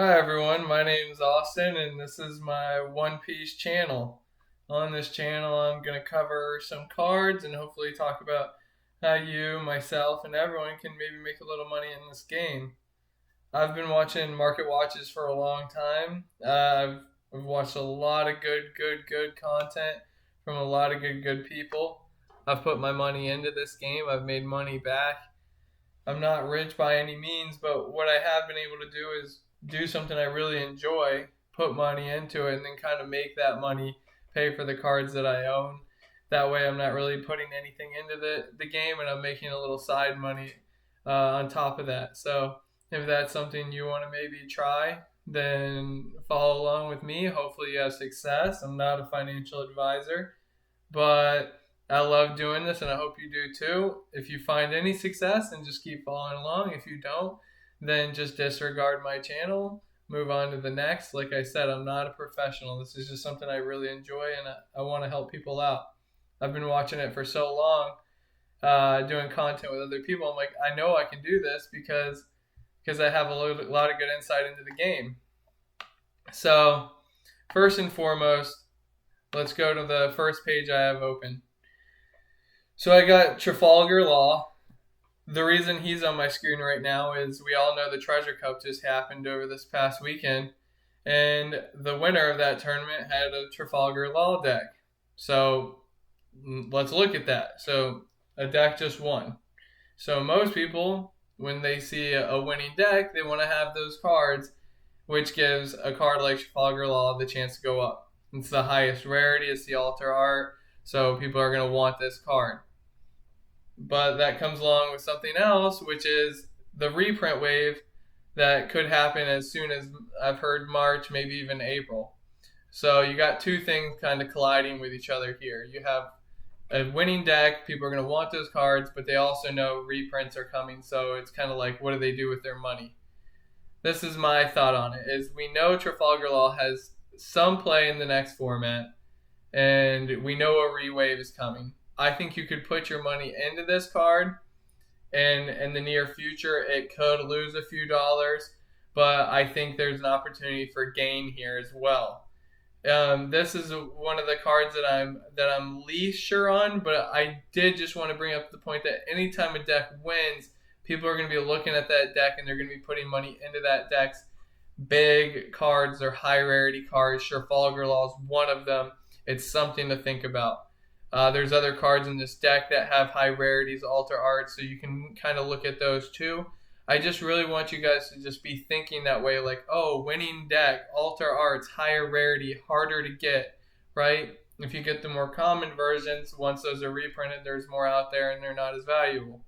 Hi everyone, my name is Austin and this is my One Piece channel. On this channel I'm going to cover some cards and hopefully talk about how you, myself, and everyone can maybe make a little money in this game. I've been watching market watches for a long time. I've watched a lot of good content from a lot of good people. I've put my money into this game. I've made money back. I'm not rich by any means, but what I have been able to do is do something I really enjoy, put money into it, and then kind of make that money pay for the cards that I own. That way, I'm not really putting anything into the game, and I'm making a little side money on top of that. So, if that's something you want to maybe try, then follow along with me. Hopefully, you have success. I'm not a financial advisor, but I love doing this and I hope you do too. If you find any success, then just keep following along. If you don't, then just disregard my channel, move on to the next. Like I said, I'm not a professional. This is just something I really enjoy and I want to help people out. I've been watching it for so long, doing content with other people. I'm like, I know I can do this because I have a lot of good insight into the game. So, first and foremost, let's go to the first page I have open. So I got Trafalgar Law. The reason he's on my screen right now is we all know the Treasure Cup just happened over this past weekend, and the winner of that tournament had a Trafalgar Law deck. So let's look at that. So a deck just won. So most people, when they see a winning deck, they want to have those cards, which gives a card like Trafalgar Law the chance to go up. It's the highest rarity, it's the altar art, so people are going to want this card. But that comes along with something else, which is the reprint wave that could happen as soon as I've heard March, maybe even April. So you got two things kind of colliding with each other here. You have a winning deck, people are going to want those cards, but they also know reprints are coming, so it's kind of like, what do they do with their money? This is my thought on it, is we know Trafalgar Law has some play in the next format, and we know a rewave is coming. I think you could put your money into this card, and in the near future, it could lose a few dollars, but I think there's an opportunity for gain here as well. This is one of the cards that I'm least sure on, but I did just want to bring up the point that anytime a deck wins, people are going to be looking at that deck and they're going to be putting money into that deck's big cards or high rarity cards. Trafalgar Law is one of them. It's something to think about. There's other cards in this deck that have high rarities, altar art, so you can kind of look at those too. I just really want you guys to just be thinking that way, like, oh, winning deck, altar arts, higher rarity, harder to get, right? If you get the more common versions, once those are reprinted, there's more out there and they're not as valuable.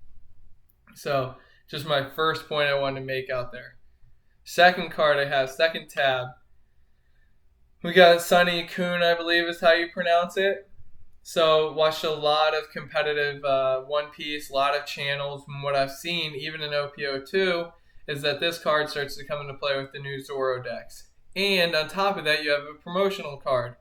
So, just my first point I wanted to make out there. Second card I have, second tab. We got Sunny Kun, I believe is how you pronounce it. So watched a lot of competitive One Piece, a lot of channels. From what I've seen, even in OPO2, is that this card starts to come into play with the new Zoro decks. And on top of that, you have a promotional card.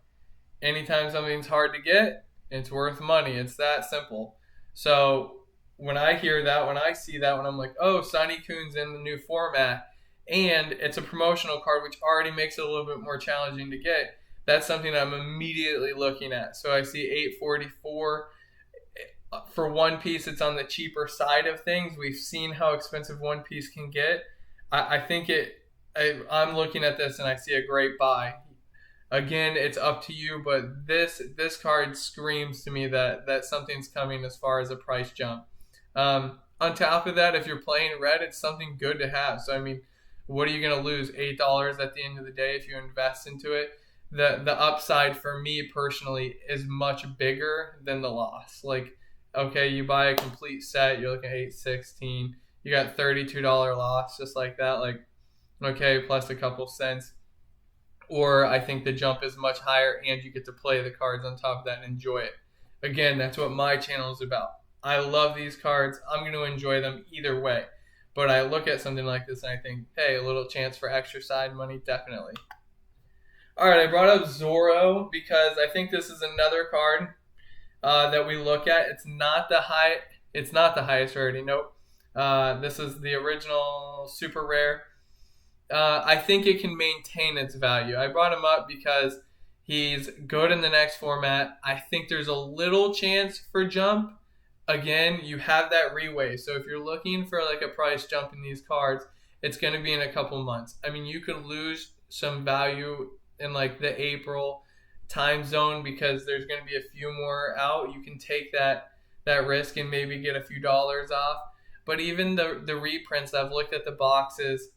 Anytime something's hard to get, it's worth money. It's that simple. So when I hear that, when I see that, when I'm like, oh, Sunny Kun's in the new format, and it's a promotional card, which already makes it a little bit more challenging to get, that's something I'm immediately looking at. So I see 844 for One Piece. It's on the cheaper side of things. We've seen how expensive One Piece can get. I think I'm looking at this and I see a great buy. Again, it's up to you, but this card screams to me that something's coming as far as a price jump. On top of that, if you're playing red, it's something good to have. So I mean, what are you going to lose? $8 at the end of the day if you invest into it? The upside for me personally is much bigger than the loss. Like, okay, you buy a complete set, you're looking at 816, you got $32 loss just like that. Like, okay, plus a couple cents. Or I think the jump is much higher and you get to play the cards on top of that and enjoy it. Again, that's what my channel is about. I love these cards. I'm going to enjoy them either way. But I look at something like this and I think, hey, a little chance for extra side money, definitely. All right, I brought up Zoro because I think this is another card that we look at. It's not the highest rarity. Nope. This is the original super rare. I think it can maintain its value. I brought him up because he's good in the next format. I think there's a little chance for jump. Again, you have that reweigh. So if you're looking for like a price jump in these cards, it's going to be in a couple months. I mean, you could lose some value in like the April time zone because there's going to be a few more out. You can take that risk and maybe get a few dollars off. But even the reprints, I've looked at the boxes.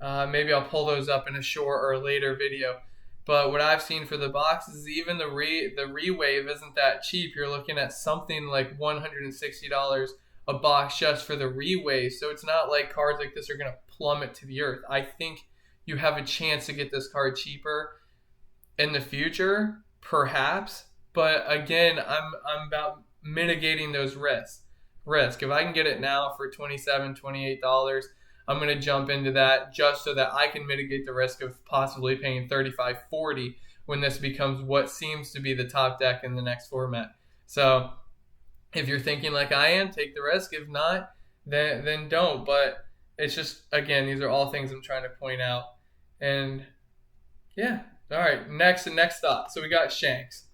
Maybe I'll pull those up in a short or a later video. But what I've seen for the boxes, even the rewave isn't that cheap. You're looking at something like $160 a box just for the rewave. So it's not like cards like this are going to plummet to the earth. I think you have a chance to get this card cheaper in the future, perhaps. But again, I'm about mitigating those risks. If I can get it now for $27, $28, I'm going to jump into that just so that I can mitigate the risk of possibly paying $35, $40 when this becomes what seems to be the top deck in the next format. So if you're thinking like I am, take the risk. If not, then don't. But it's just, again, these are all things I'm trying to point out. And yeah. All right, next up. So we got Shanks.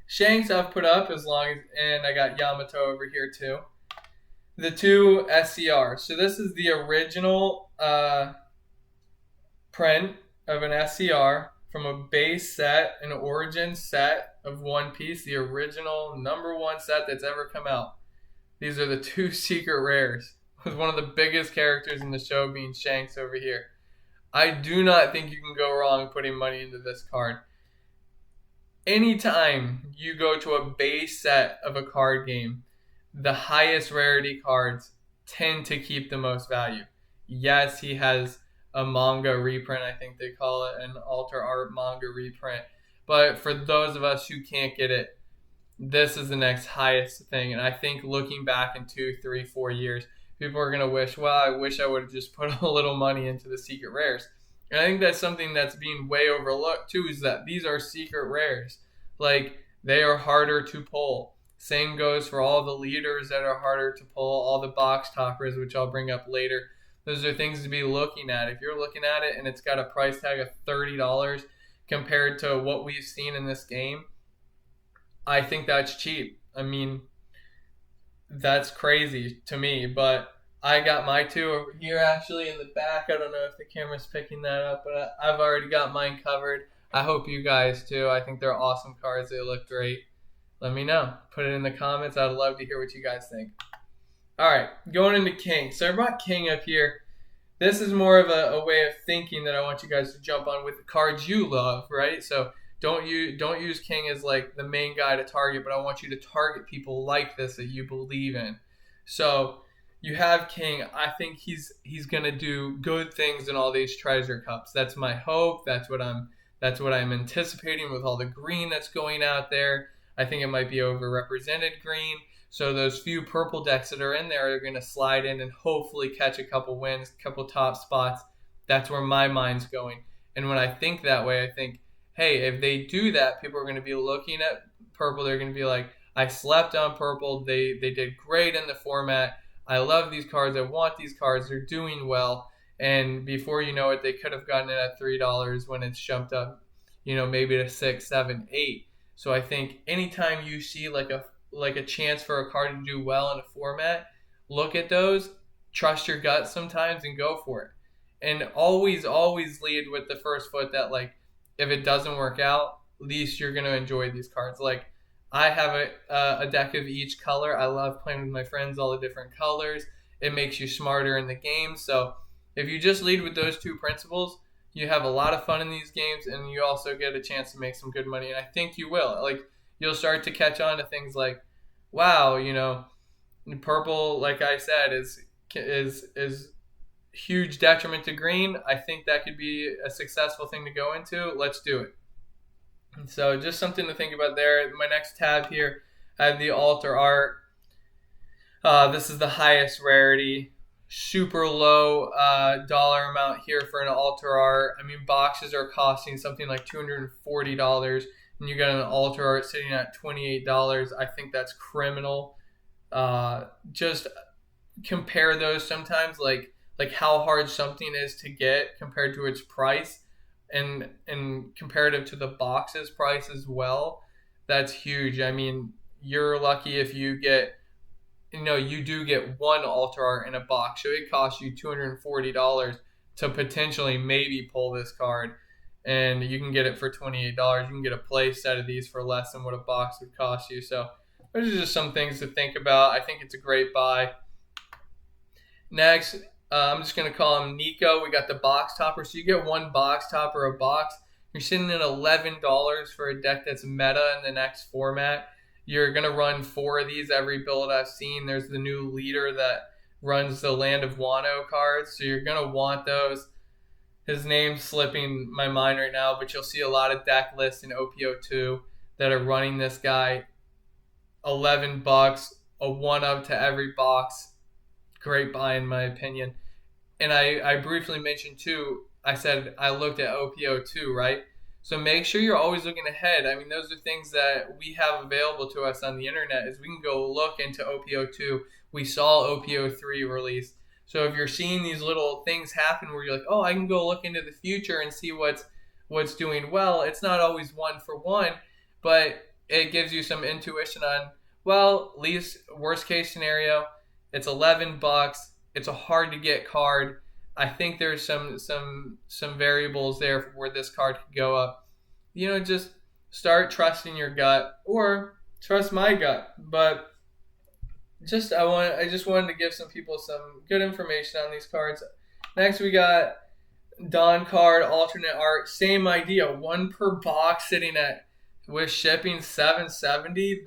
Shanks I've put up and I got Yamato over here too. The two SCR. So this is the original print of an SCR from a base set, an origin set of One Piece, the original #1 set that's ever come out. These are the two secret rares, with one of the biggest characters in the show being Shanks over here. I do not think you can go wrong putting money into this card. Anytime you go to a base set of a card game, the highest rarity cards tend to keep the most value. Yes, he has a manga reprint, I think they call it, an alter art manga reprint. But for those of us who can't get it, this is the next highest thing. And I think looking back in 2, 3, 4 years, people are going to wish, well, I wish I would have just put a little money into the secret rares. And I think that's something that's being way overlooked too, is that these are secret rares. Like, they are harder to pull. Same goes for all the leaders that are harder to pull, all the box toppers, which I'll bring up later. Those are things to be looking at. If you're looking at it and it's got a price tag of $30 compared to what we've seen in this game, I think that's cheap. I mean, that's crazy to me, but I got my two over here actually in the back. I don't know if the camera's picking that up, but I've already got mine covered. I hope you guys too. I think they're awesome cards. They look great. Let me know. Put it in the comments. I'd love to hear what you guys think. All right, going into King. So I brought King up here. This is more of a way of thinking that I want you guys to jump on with the cards you love, right? So don't use King as like the main guy to target, but I want you to target people like this that you believe in. So you have King. I think he's gonna do good things in all these treasure cups. That's my hope. That's what I'm anticipating with all the green that's going out there. I think it might be overrepresented green. So those few purple decks that are in there are going to slide in and hopefully catch a couple wins, a couple top spots. That's where my mind's going. And when I think that way, I think, hey, if they do that, people are going to be looking at purple. They're going to be like, I slept on purple. They did great in the format. I love these cards. I want these cards. They're doing well. And before you know it, they could have gotten it at $3 when it's jumped up, maybe to 6, 7, 8. So I think anytime you see like a chance for a card to do well in a format, look at those, trust your gut sometimes, and go for it. And always lead with the first foot that, like, if it doesn't work out, at least you're going to enjoy these cards. Like, I have a deck of each color. I love playing with my friends, all the different colors. It makes you smarter in the game. So if you just lead with those two principles, you have a lot of fun in these games, and you also get a chance to make some good money. And I think you will. Like, you'll start to catch on to things like, wow, purple, like I said, is huge detriment to green. I think that could be a successful thing to go into. Let's do it. And so just something to think about there. My next tab here, I have the alter art. This is the highest rarity. Super low dollar amount here for an alter art. I mean, boxes are costing something like $240, and you got an alter art sitting at $28. I think that's criminal. Just compare those sometimes. Like like how hard something is to get compared to its price, and comparative to the box's price as well, that's huge. I mean, you're lucky if you get, you do get one altar art in a box. So it costs you $240 to potentially maybe pull this card. And you can get it for $28. You can get a play set of these for less than what a box would cost you. So those are just some things to think about. I think it's a great buy. Next, I'm just going to call him Nico. We got the box topper. So you get one box topper a box. You're sitting at $11 for a deck that's meta in the next format. You're going to run 4 of these every build I've seen. There's the new leader that runs the Land of Wano cards. So you're going to want those. His name's slipping my mind right now, but you'll see a lot of deck lists in OPO2 that are running this guy. $11, a 1-up to every box. Great buy in my opinion. And I briefly mentioned too, I said I looked at OPO2, right? So make sure you're always looking ahead. I mean, those are things that we have available to us on the internet, is we can go look into OPO2. We saw OPO3 release. So if you're seeing these little things happen where you're like, oh, I can go look into the future and see what's doing well. It's not always one for one, but it gives you some intuition on, well, least worst case scenario, it's $11. It's a hard to get card. I think there's some variables there where this card could go up. Just start trusting your gut or trust my gut. But I just wanted to give some people some good information on these cards. Next we got Dawn card alternate art. Same idea. 1 per box sitting at, with shipping, $770.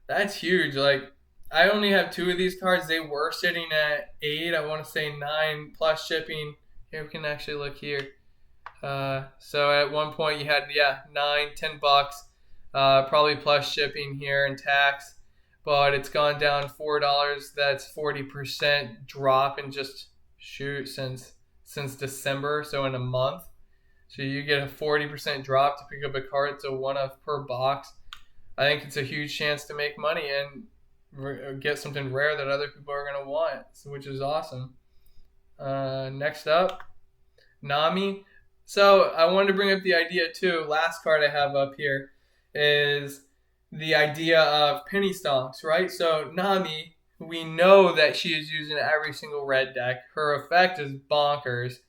That's huge. Like, I only have 2 of these cards. They were sitting at 8. I want to say 9 plus shipping. Here, we can actually look here. So at one point you had, $9-10, probably plus shipping here and tax. But it's gone down $4. That's 40% drop in just since December. So in a month. So you get a 40% drop to pick up a card. It's a 1-up per box. I think it's a huge chance to make money and get something rare that other people are going to want, which is awesome. Next up, Nami. So I wanted to bring up the idea too. Last card I have up here is the idea of penny stonks, right? So Nami, we know that she is using every single red deck. Her effect is bonkers,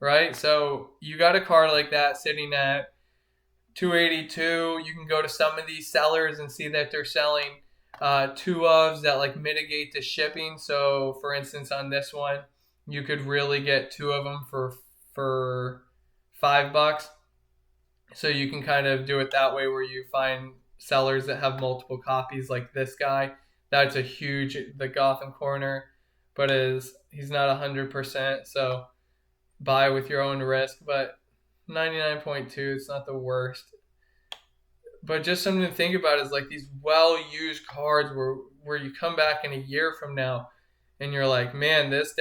right? So you got a card like that sitting at $282. You can go to some of these sellers and see that they're selling 2-ofs that like mitigate the shipping. So for instance, on this one, you could really get 2 of them for $5. So you can kind of do it that way, where you find sellers that have multiple copies, like this guy. That's a huge, the Gotham corner, but he's not 100%. So buy with your own risk, but 99.2, it's not the worst. But just something to think about is like these well-used cards where you come back in a year from now and you're like, man, this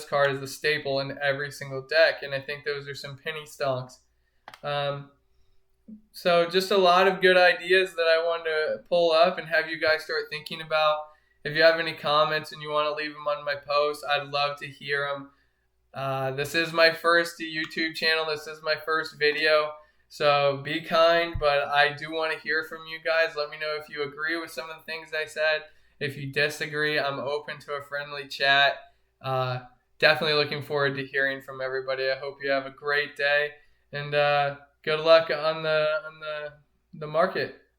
card is a staple in every single deck. And I think those are some penny stonks. So just a lot of good ideas that I wanted to pull up and have you guys start thinking about. If you have any comments and you want to leave them on my post, I'd love to hear them. This is my first YouTube channel. This is my first video. So be kind, but I do want to hear from you guys. Let me know if you agree with some of the things I said. If you disagree, I'm open to a friendly chat. Definitely looking forward to hearing from everybody. I hope you have a great day, and good luck on the market.